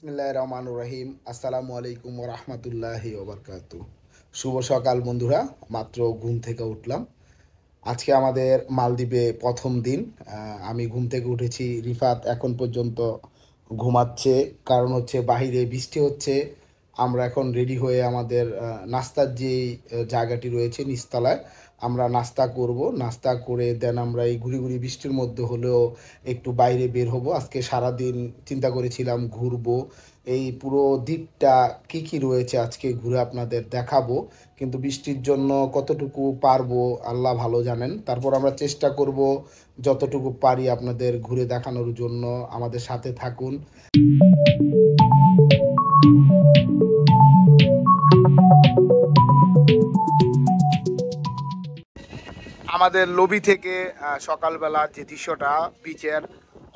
বিসমিল্লাহির রহমানির রহিম। আসসালামু আলাইকুম ওয়া রাহমাতুল্লাহি ওয়া বারাকাতুহু। শুভ সকাল বন্ধুরা, মাত্র ঘুম থেকে উঠলাম। আজকে আমাদের মালদ্বীপে প্রথম দিন। আমি ঘুম থেকে উঠেছি, রিফাত এখন পর্যন্ত ঘুমাচ্ছে। কারণ হচ্ছে বাহিরে বৃষ্টি হচ্ছে। আমরা এখন রেডি হয়ে আমাদের নাস্তার যে জায়গাটি রয়েছে নিচতলায়, আমরা নাস্তা করব। নাস্তা করে দেন আমরা এই ঘুরি ঘুরি বৃষ্টির মধ্যে হলেও একটু বাইরে বের হব। আজকে সারাদিন চিন্তা করেছিলাম ঘুরবো, এই পুরো দ্বীপটা কি কি রয়েছে আজকে ঘুরে আপনাদের দেখাবো। কিন্তু বৃষ্টির জন্য কতটুকু পারবো আল্লাহ ভালো জানেন। তারপর আমরা চেষ্টা করব যতটুকু পারি আপনাদের ঘুরে দেখানোর জন্য। আমাদের সাথে থাকুন। আমাদের লবি থেকে সকালবেলা যে দৃশ্যটা, বিচের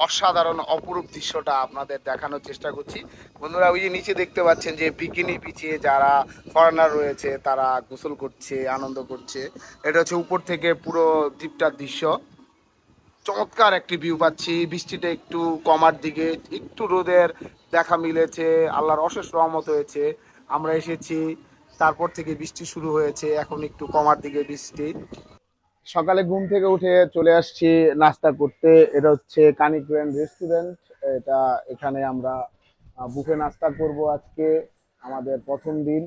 অসাধারণ অপরূপ দৃশ্যটা আপনাদের দেখানোর চেষ্টা করছি। বন্ধুরা, ওই যে নিচে দেখতে পাচ্ছেন যে বিকিনি বিচে যারা ফরেনার রয়েছে তারা গোসল করছে, আনন্দ করছে। এটা হচ্ছে উপর থেকে পুরো দ্বীপটার দৃশ্য। চমৎকার একটি ভিউ পাচ্ছি। বৃষ্টিটা একটু কমার দিকে, একটু রোদের দেখা মিলেছে। আল্লাহর অশেষ রহমত হয়েছে। আমরা এসেছি, তারপর থেকে বৃষ্টি শুরু হয়েছে, এখন একটু কমার দিকে বৃষ্টি। সকালে ঘুম থেকে উঠে চলে আসছি নাস্তা করতে। এটা হচ্ছে কানিক গ্র্যান্ড রেস্টুরেন্ট। এটা এখানে আমরা বুফে নাস্তা করব আজকে, আমাদের প্রথম দিন।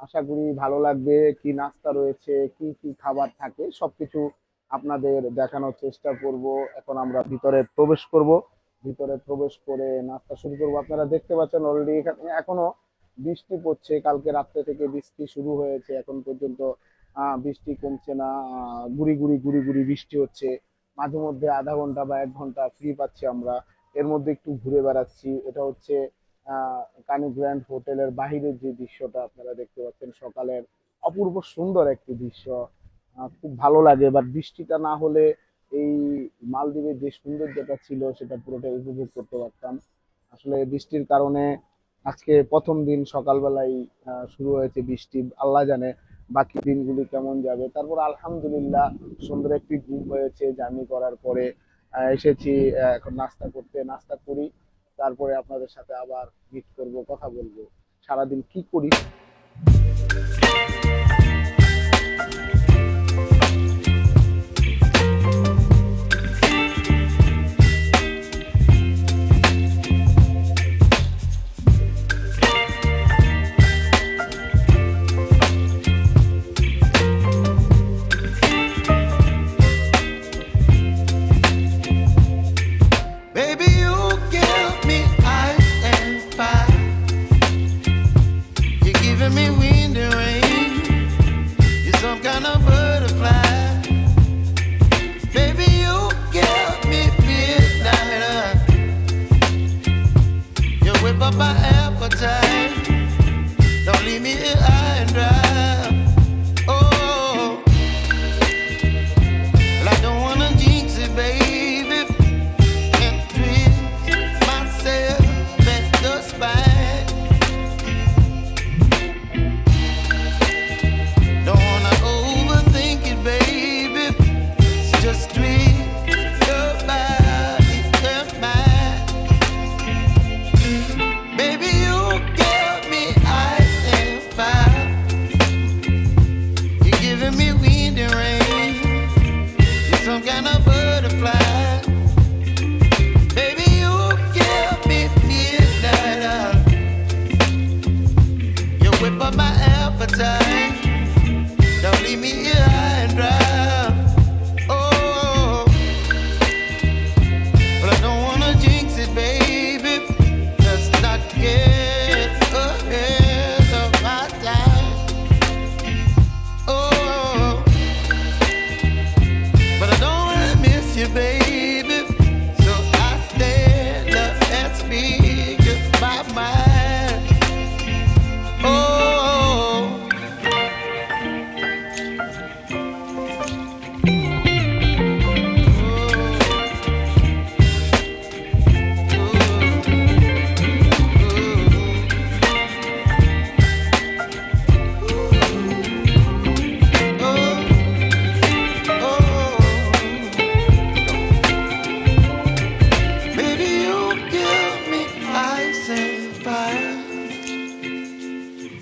আশা করি ভালো লাগবে। কি নাস্তা রয়েছে, কি কি খাবার থাকে সবকিছু আপনাদের দেখানোর চেষ্টা করব। এখন আমরা ভিতরে প্রবেশ করব। ভিতরে প্রবেশ করে নাস্তা শুরু করব। আপনারা দেখতে পাচ্ছেন অলরেডি এখানে এখনো বৃষ্টি পড়ছে। কালকে রাত্রে থেকে বৃষ্টি শুরু হয়েছে, এখন পর্যন্ত বৃষ্টি কমছে না। গুড়ি গুড়ি গুড়ি গুড়ি বৃষ্টি হচ্ছে। মাঝে মধ্যে আধা ঘন্টা বা 1 ঘন্টা ফ্রি পাচ্ছি আমরা, এর মধ্যে একটু ঘুরে বেড়াচ্ছি। এটা হচ্ছে কানি গ্র্যান্ড হোটেলের বাহিরের যে দৃশ্যটা আপনারা দেখতে পাচ্ছেন, সকালের অপূর্ব সুন্দর একটি দৃশ্য। খুব ভালো লাগে। বাট বৃষ্টিটা না হলে এই মালদ্বীপের যে সৌন্দর্যটা ছিল সেটা পুরোটা উপভোগ করতে পারতাম। আসলে বৃষ্টির কারণে আজকে প্রথম দিন সকালবেলায় শুরু হয়েছে বৃষ্টি। আল্লাহ জানে বাকি দিনগুলি কেমন যাবে। তারপর আলহামদুলিল্লাহ সুন্দর একটি ঘুম হয়েছে জার্নি করার পরে। এসেছি এখন নাস্তা করতে। নাস্তা করি, তারপরে আপনাদের সাথে আবার মিট করব, কথা বলবো সারাদিন কি করি। Baby, you give me ice and fire. You're giving me wind and rain. You're some kind of butterfly. Baby, you give me midnight. You whip up my appetite. Don't leave me here high and dry. Oh, well, I don't wanna jinx it, baby.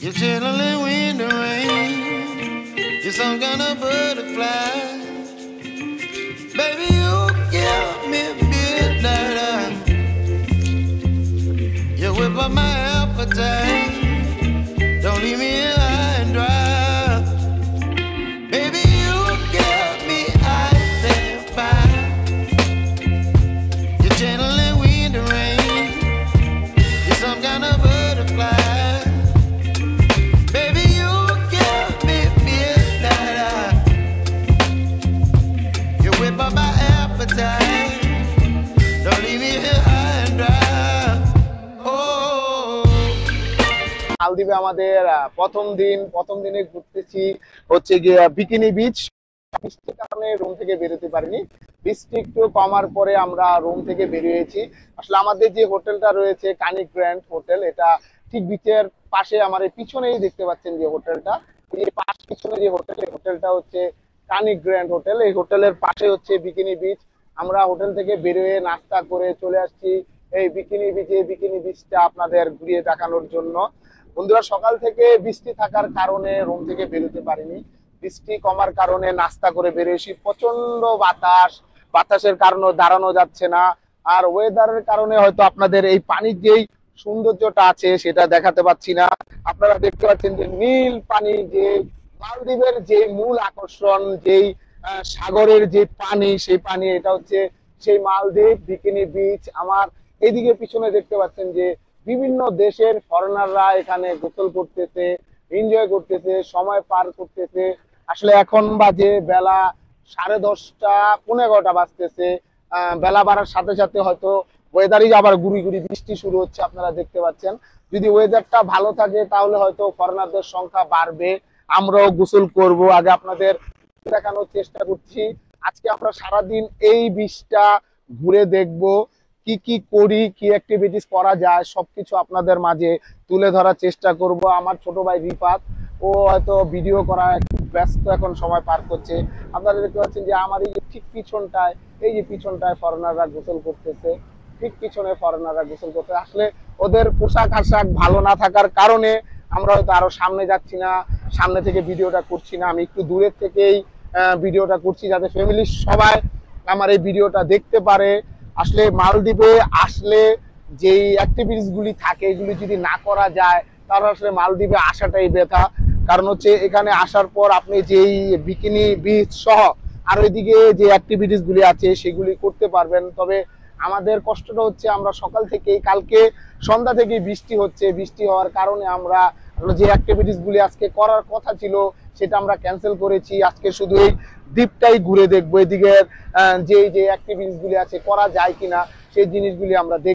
You're chilling wind and rain. You're some kind of butterfly. Baby, you give me midnight. You whip up my appetite. Don't leave me high and dry. Baby, you give me ice and fire. You're channeling wind and rain. You're some kind of butterfly. Baby, you give me midnight. You whip up my appetite. Don't leave me here high and dry. মালদ্বীপে আমাদের প্রথম দিনে ঘুরতেছি হচ্ছে গিয়ে bikini beach. বৃষ্টির কারণে room থেকে বেরোতে পারিনি। বৃষ্টি একটু কমার পরে আমরা রুম থেকে বেরিয়েছি। আসলে আমাদের যে হোটেলটা রয়েছে কানিক গ্র্যান্ড হোটেল, এটা ঠিক বিচের পাশে। আমার এই পিছনেই দেখতে পাচ্ছেন যে হোটেলটা, এই পিছনে যে হোটেল, এই হোটেলটা হচ্ছে কানিক গ্র্যান্ড হোটেল। এই হোটেলের পাশে হচ্ছে বিকিনি বিচ। আমরা হোটেল থেকে বেরিয়ে নাস্তা করে চলে আসছি এই বিকিনি বিচে। বিকিনি বিচটা আপনাদের ঘুরিয়ে দেখানোর জন্য। বন্ধুরা, সকাল থেকে বৃষ্টি থাকার কারণে রুম থেকে বেরোতে পারিনি। বৃষ্টি কমার কারণে নাস্তা করে বেরিয়েছি। প্রচন্ড বাতাসের কারণে দাঁড়ানো যাচ্ছে না। আর ওয়েদারের কারণে হয়তো আপনাদের এই পানির যেই সৌন্দর্যটা আছে সেটা দেখাতে পাচ্ছি না। আপনারা দেখতে পাচ্ছেন যে নীল পানি, যে মালদ্বীপের যে মূল আকর্ষণ, যেই সাগরের যে পানি, সেই পানি, এটা হচ্ছে সেই মালদ্বীপ বিকিনি বিচ। আমার এদিকে পিছনে দেখতে পাচ্ছেন যে বিভিন্ন দেশের ফরেনাররা এখানে গোসল করতেছে, এনজয় করতেছে, সময় পার করতেছে। আসলে এখন বাজে বেলা 10:30, 11:15 বাজতেছে। বেলা বাড়ার সাথে সাথে হয়তো ওয়েদারই আবার গুড়ি গুড়ি বৃষ্টি শুরু হচ্ছে, আপনারা দেখতে পাচ্ছেন। যদি ওয়েদারটা ভালো থাকে তাহলে হয়তো ফরেনারদের সংখ্যা বাড়বে, আমরাও গোসল করব। আগে আপনাদের দেখানোর চেষ্টা করছি। আজকে আমরা সারাদিন এই বিচটা ঘুরে দেখব, কি কি করি, কি অ্যাক্টিভিটিস করা যায়, সবকিছু আপনাদের মাঝে তুলে ধরার চেষ্টা করব। আমার ছোট ভাই রিফাত, ও হয়তো ভিডিও করা ব্যস্ত এখন সময় পার করছে। আপনারা দেখতে পাচ্ছেন যে আমার এই যে ঠিক পিছনটায়, এই যে পিছনটায় ফরেনাররা গোসল করতেছে, ঠিক পিছনে ফরেনাররা গোসল করতে। আসলে ওদের পোশাক আশাক ভালো না থাকার কারণে আমরা হয়তো আরো সামনে যাচ্ছি না, সামনে থেকে ভিডিওটা করছি না। আমি একটু দূরের থেকেই ভিডিওটা করছি যাতে ফ্যামিলির সবাই আমার এই ভিডিওটা দেখতে পারে। আসলে মালদ্বীপে আসলে যেই অ্যাক্টিভিটিস গুলি থাকে, এগুলি যদি না করা যায় তাহলে আসলে মালদ্বীপে আসাটাই ব্যথা। কারণ হচ্ছে এখানে আসার পর আপনি যেই বিকিনি বিচ সহ আর ওইদিকে যে অ্যাক্টিভিটিস গুলি আছে সেগুলি করতে পারবেন। তবে আমাদের কষ্টটা হচ্ছে আমরা সকাল থেকেই, কালকে সন্ধ্যা থেকে বৃষ্টি হচ্ছে। বৃষ্টি হওয়ার কারণে আমরা যে অ্যাক্টিভিটিস গুলি আজকে করার কথা ছিল সেটা আমরা ক্যান্সেল করেছি। আজকে শুধু এই দ্বীপটাই ঘুরে দেখবো, এদিকে যে অ্যাক্টিভিটিস গুলি আছে করা যায় কিনা সেই জিনিসগুলি আমরা দেখব।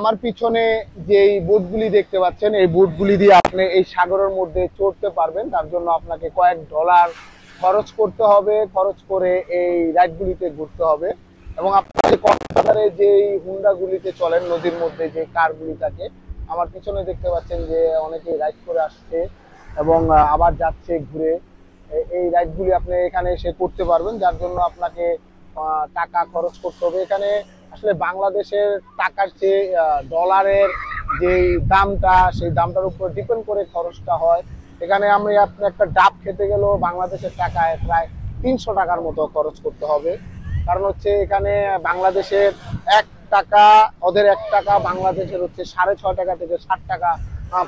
আমার পিছনে যেই বোটগুলি দেখতে পাচ্ছেন, এই বোটগুলি দিয়ে আপনি এই সাগরের মধ্যে চড়তে পারবেন। তার জন্য আপনাকে কয়েক ডলার খরচ করতে হবে, খরচ করে এই রাইডগুলিতে ঘুরতে হবে। এবং আপনার কক্সবাজারে যেই হুন্ডাগুলিতে চলেন নদীর মধ্যে যে কারগুলি থাকে, আমার পিছনে দেখতে পাচ্ছেন যে অনেকেই রাইড করে আসছে এবং আবার যাচ্ছে ঘুরে। এই রাইডগুলি আপনি এখানে এসে করতে পারবেন, যার জন্য আপনাকে টাকা খরচ করতে হবে। এখানে আসলে বাংলাদেশের টাকার চেয়ে ডলারের যেই দামটা, সেই দামটার উপর ডিপেন্ড করে খরচটা হয়। এখানে আপনি একটা ডাব খেতে গেলেও বাংলাদেশের টাকায় প্রায় 300 টাকার মতো খরচ করতে হবে। কারণ হচ্ছে এখানে বাংলাদেশের 1 টাকা, ওদের 1 টাকা বাংলাদেশের হচ্ছে 6.5 টাকা থেকে 7 টাকা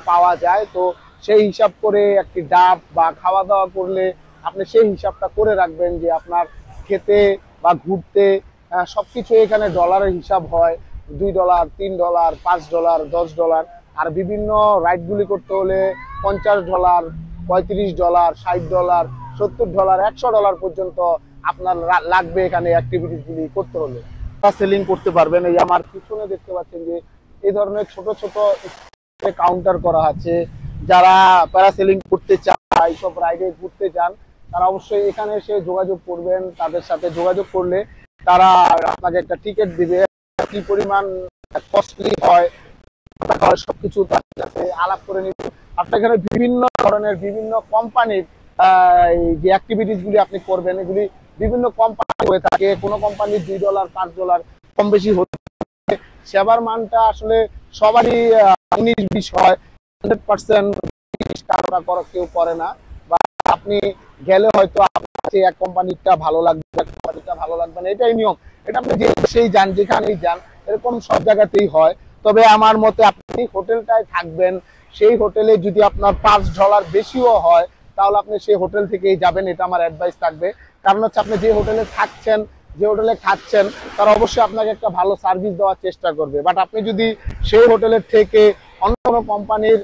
পাওয়া যায়। তো সেই হিসাব করে একটি ডাব বা খাওয়া দাওয়া করলে আপনি সেই হিসাবটা করে রাখবেন যে আপনার খেতে বা ঘুরতে সবকিছু এখানে ডলারের হিসাব হয়। $2, $3, $5, $10। আর বিভিন্ন রাইডগুলি করতে হলে $50, $35, $60, $70, $100 পর্যন্ত আপনার লাগবে এখানে অ্যাক্টিভিটিসগুলি করতে হলে। সেলিং করতে পারবেন। এই আমার পিছনে দেখতে পাচ্ছেন যে এই ধরনের ছোট ছোট কাউন্টার করা আছে। যারা প্যারাসেলিং করতে চান, এইসব রাইডে ঘুরতে চান, তারা অবশ্যই এখানে এসে যোগাযোগ করবেন। তাদের সাথে যোগাযোগ করলে তারা আপনাকে একটা টিকিট দিবে। কি পরিমাণ কস্টলি হয় সবকিছু তার সাথে আলাপ করে নিবে। আপনার এখানে বিভিন্ন ধরনের বিভিন্ন কোম্পানির যে অ্যাক্টিভিটিস গুলি আপনি করবেন, এগুলি বিভিন্ন কোম্পানি হয়ে থাকে। কোনো কোম্পানির $2, $5 কম বেশি হতে। সেবার মানটা আসলে সবারই 19-20 হয়। 100% করা কেউ করে না। বা আপনি গেলে হয়তো আপনার এক কোম্পানিটা ভালো লাগবে, এক কোম্পানিটা ভালো লাগবে না, এটাই নিয়ম। এটা আপনি যেই যান, যেখানেই যান, এরকম সব জায়গাতেই হয়। তবে আমার মতে আপনি হোটেলটায় থাকবেন, সেই হোটেলে যদি আপনার $5 বেশিও হয়, তাহলে আপনি সেই হোটেল থেকেই যাবেন, এটা আমার অ্যাডভাইস থাকবে। কারণ হচ্ছে আপনি যে হোটেলে থাকছেন, যে হোটেলে খাচ্ছেন, তারা অবশ্যই আপনাকে একটা ভালো সার্ভিস দেওয়ার চেষ্টা করবে। বাট আপনি যদি সেই হোটেলের থেকে অন্য কোনো কোম্পানির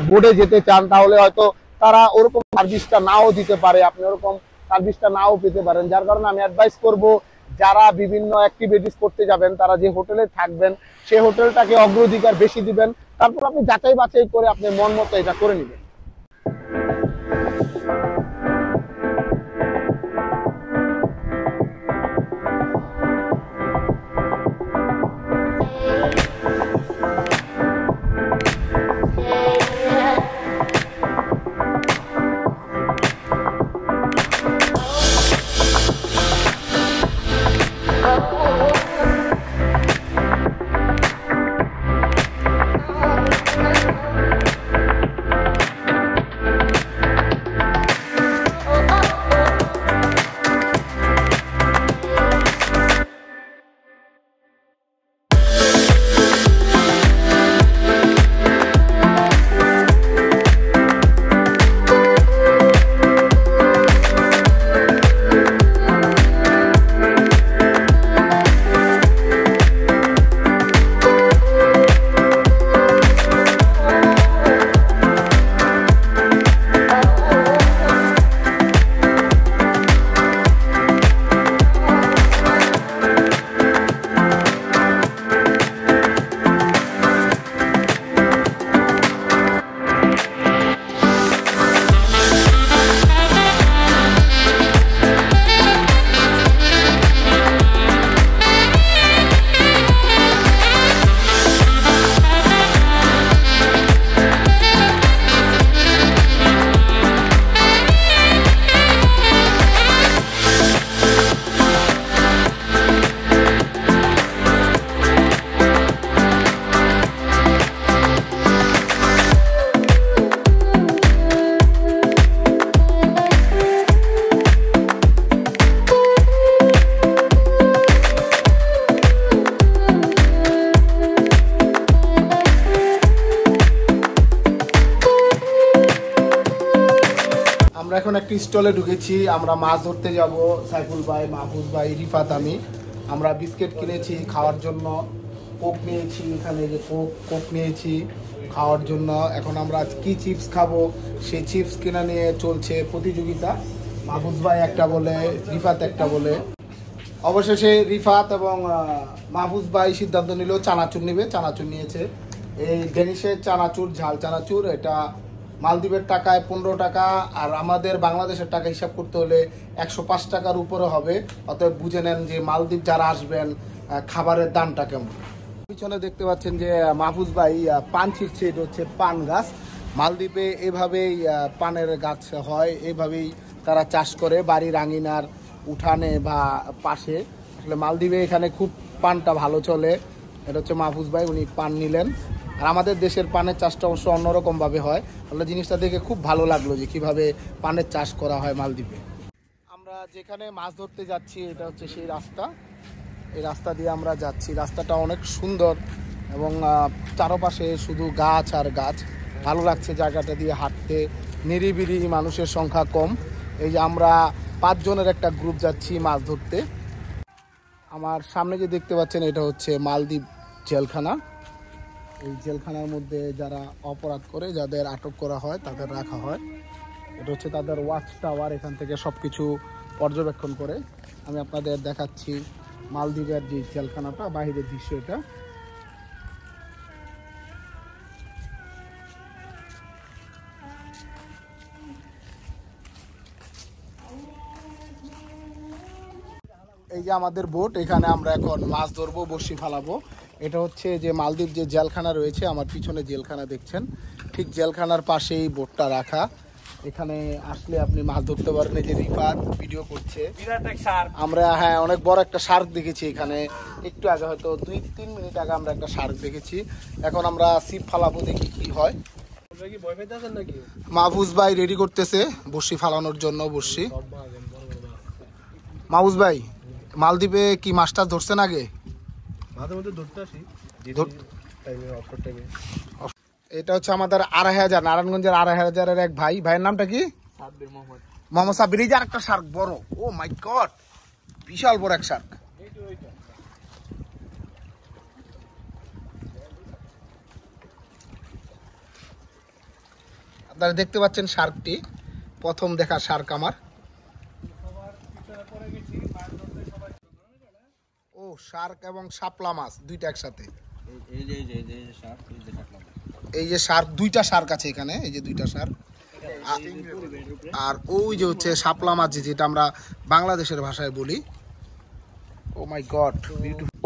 বোর্ডে যেতে চান, তাহলে হয়তো তারা ওরকম সার্ভিসটা নাও দিতে পারে, আপনি ওরকম সার্ভিসটা নাও পেতে পারেন। যার কারণে আমি অ্যাডভাইস করব, যারা বিভিন্ন অ্যাক্টিভিটিস করতে যাবেন, তারা যে হোটেলে থাকবেন সেই হোটেলটাকে অগ্রাধিকার বেশি দিবেন। তারপর আপনি যাচাই বাছাই করে আপনি মন মতো এটা করে নেবেন। আমরা এখন একটি স্টলে ঢুকেছি। আমরা মাছ ধরতে যাব। সাইফুল ভাই, মাহফুজ ভাই, রিফাত, আমি। আমরা বিস্কিট কিনেছি খাওয়ার জন্য, কোক নিয়েছি, এখানে যে কোক নিয়েছি খাওয়ার জন্য। এখন আমরা কি চিপস খাবো সেই চিপস কিনা নিয়ে চলছে প্রতিযোগিতা। মাহফুজ ভাই একটা বলে, রিফাত একটা বলে। অবশেষে রিফাত এবং মাহফুজ ভাই সিদ্ধান্ত নিল চানাচুর নেবে, চানাচুর নিয়েছে। এই ডেনিশের চানাচুর, ঝাল চানাচুর, এটা মালদ্বীপের টাকায় 15 টাকা, আর আমাদের বাংলাদেশের টাকা হিসাব করতে হলে 105 টাকার উপরে হবে। অতএব বুঝে নেন যে মালদ্বীপ যারা আসবেন খাবারের দামটা কেমন। পিছনে দেখতে পাচ্ছেন যে মাহফুজ ভাই পান ছিটছে, এটা হচ্ছে পান গাছ। মালদ্বীপে এভাবেই পানের গাছ হয়, এভাবেই তারা চাষ করে বাড়ির আঙিনার উঠানে বা পাশে। আসলে মালদ্বীপে এখানে খুব পানটা ভালো চলে। এটা হচ্ছে মাহফুজ ভাই, উনি পান নিলেন। আর আমাদের দেশের পানের চাষটা অবশ্য অন্যরকমভাবে হয়। তাহলে জিনিসটা দেখে খুব ভালো লাগলো যে কীভাবে পানের চাষ করা হয় মালদ্বীপে। আমরা যেখানে মাছ ধরতে যাচ্ছি এটা হচ্ছে সেই রাস্তা, এই রাস্তা দিয়ে আমরা যাচ্ছি। রাস্তাটা অনেক সুন্দর এবং চারপাশে শুধু গাছ আর গাছ। ভালো লাগছে জায়গাটা দিয়ে হাঁটতে, নিরিবিলি, মানুষের সংখ্যা কম। এই যে আমরা 5 জনের একটা গ্রুপ যাচ্ছি মাছ ধরতে। আমার সামনে যে দেখতে পাচ্ছেন এটা হচ্ছে মালদ্বীপ জেলখানা। এই জেলখানার মধ্যে যারা অপরাধ করে, যাদের আটক করা হয়, তাদের রাখা হয়। এটা হচ্ছে তাদের ওয়াচ টাওয়ার, এখান থেকে সব কিছু পর্যবেক্ষণ করে। আমি আপনাদের দেখাচ্ছি মালদ্বীপের যে জেলখানাটা, বাহিরের দৃশ্য এটা। এই যে আমাদের বোট, এখানে আমরা এখন মাছ ধরবো, বড়শি ফালাবো। এটা হচ্ছে যে মালদ্বীপ যে জেলখানা রয়েছে, আমার পিছনে জেলখানা দেখছেন, ঠিক জেলখানার পাশেই বোটটা রাখা। এখানে আসলে আপনি মাছ ধরতে পারেন। এই যে রিফাত ভিডিও করছে, আমরা অনেক বড় একটা শার্ক দেখেছি এখানে একটু আগে, হয়তো 2-3 মিনিট আগে আমরা একটা শার্ক দেখেছি। এখন আমরা ছিপ ফালাবো, দেখি কি হয়। মাহফুজ ভাই রেডি করতেছে বড়শি ফালানোর জন্য বড়শি। মাহফুজ ভাই, মালদ্বীপে কি মাছটা ধরছেন আগে? এটা হচ্ছে আমাদের 2500, নারায়ণগঞ্জের 2500-এর এক ভাই। ভাইয়ের নামটা কি? মোহাম্মদ সাব্বির। এই যে আরেকটা শার্ক বড়, ও মাই গড, বিশাল বড় এক শার্ক। আপনারা দেখতে পাচ্ছেন শার্কটি, প্রথম দেখা শার্ক আমার। ও শার্ক এবং শাপলা মাছ দুইটা একসাথে। এই যে শার্ক, দুইটা শার্ক আছে এখানে, এই যে দুইটা শার্ক। আর ওই যে হচ্ছে শাপলা মাছ, যেটা আমরা বাংলাদেশের ভাষায় বলি। ও মাই গড, বিউটিফুল।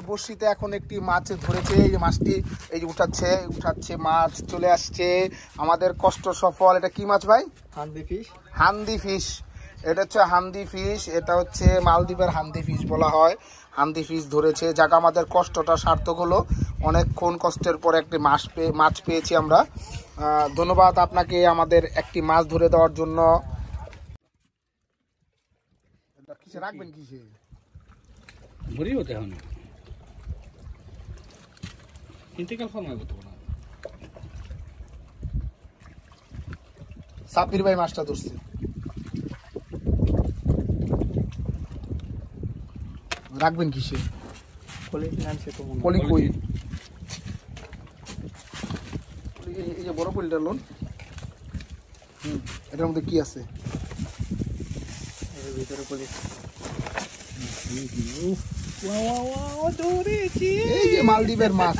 বড়শিতে এখন একটি মাছ ধরেছে, এই যে মাছটি এই যে উঠাচ্ছে মাছ চলে আসছে। আমাদের কষ্ট সফল। এটা কি মাছ ভাই? হান্দি ফিশ। হান্দি ফিশ, এটা হচ্ছে হান্দি ফিশ। এটা হচ্ছে মালদ্বীপের হান্দি ফিশ বলা হয়। হান্দি ফিশ ধরেছে, যাক আমাদের কষ্টটা সার্থক হলো। অনেকক্ষণ কষ্টের পর একটি মাছ পেয়েছি আমরা। ধন্যবাদ আপনাকে আমাদের একটি মাছ ধরে দেওয়ার জন্য। কিসে রাখবেন, কিসে সাব্বির ভাই মাছটা ধরছে। রাখবেন কিসে? পলি কই? এই যে বড় পলিটা লোন, এটার মধ্যে কি আছে? ভিতরে পলি। এই যে মালদ্বীপের মাছ,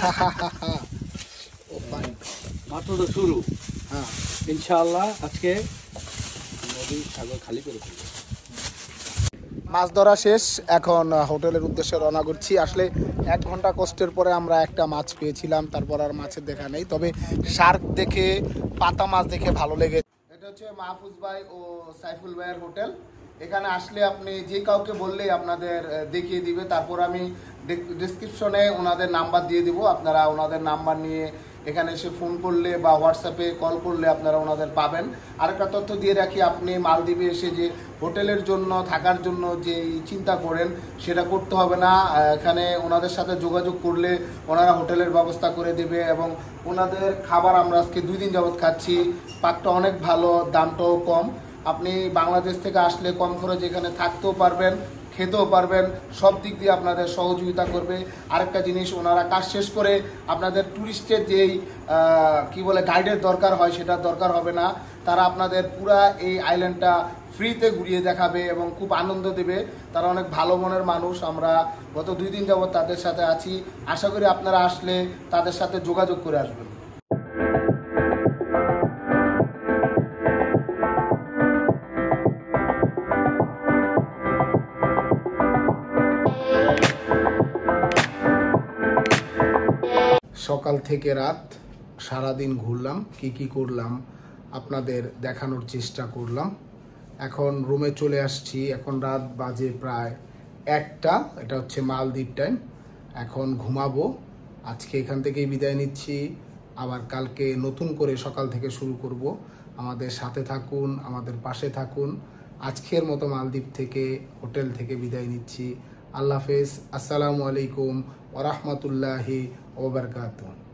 মাত্র তো শুরু। হ্যাঁ, ইনশাআল্লাহ আজকে নদী সাগর খালি করে ফেলবো। মাছ ধরা শেষ, এখন হোটেলের উদ্দেশ্যে রওনা করছি। আসলে 1 ঘন্টা কষ্টের পরে আমরা একটা মাছ পেয়েছিলাম, তারপর আর মাছের দেখা নেই। তবে শার্ক দেখে, পাতা মাছ দেখে ভালো লেগে। এটা হচ্ছে মাহফুজ ভাই ও সাইফুল ভাইয়ের হোটেল। এখানে আসলে আপনি যে কাউকে বললেই আপনাদের দেখিয়ে দিবে। তারপর আমি ডেসক্রিপশনে ওনাদের নাম্বার দিয়ে দিব, আপনারা ওনাদের নাম্বার নিয়ে এখানে এসে ফোন করলে বা হোয়াটসঅ্যাপে কল করলে আপনারা ওনাদের পাবেন। আরেকটা তথ্য দিয়ে রাখি, আপনি মালদ্বীপে এসে যে হোটেলের জন্য থাকার জন্য যে চিন্তা করেন সেটা করতে হবে না। এখানে ওনাদের সাথে যোগাযোগ করলে ওনারা হোটেলের ব্যবস্থা করে দেবে এবং ওনাদের খাবার আমরা আজকে 2 দিন যাবৎ খাচ্ছি। পাকটা অনেক ভালো, দামটাও কম। আপনি বাংলাদেশ থেকে আসলে কম খরচে এখানে থাকতেও পারবেন, খেতেও পারবেন, সব দিক দিয়ে আপনাদের সহযোগিতা করবে। আরেকটা জিনিস, ওনারা কাজ শেষ করে আপনাদের ট্যুরিস্টের যেই গাইডের দরকার হয় সেটার দরকার হবে না। তারা আপনাদের পুরা এই আইল্যান্ডটা ফ্রিতে ঘুরিয়ে দেখাবে এবং খুব আনন্দ দেবে। তারা অনেক ভালো মনের মানুষ। আমরা গত 2 দিন যাবৎ তাদের সাথে আছি। আশা করি আপনারা আসলে তাদের সাথে যোগাযোগ করে আসবেন। সকাল থেকে রাত সারাদিন ঘুরলাম, কি করলাম আপনাদের দেখানোর চেষ্টা করলাম। এখন রুমে চলে আসছি। এখন রাত বাজে প্রায় 1টা, এটা হচ্ছে মালদ্বীপ টাইম। এখন ঘুমাবো। আজকে এখান থেকেই বিদায় নিচ্ছি। আবার কালকে নতুন করে সকাল থেকে শুরু করব। আমাদের সাথে থাকুন, আমাদের পাশে থাকুন। আজকের মতো মালদ্বীপ থেকে, হোটেল থেকে বিদায় নিচ্ছি। আল্লাহ হাফেজ। আসসালামু আলাইকুম ওয়া রাহমাতুল্লাহি ওয়া বারাকাতুহু।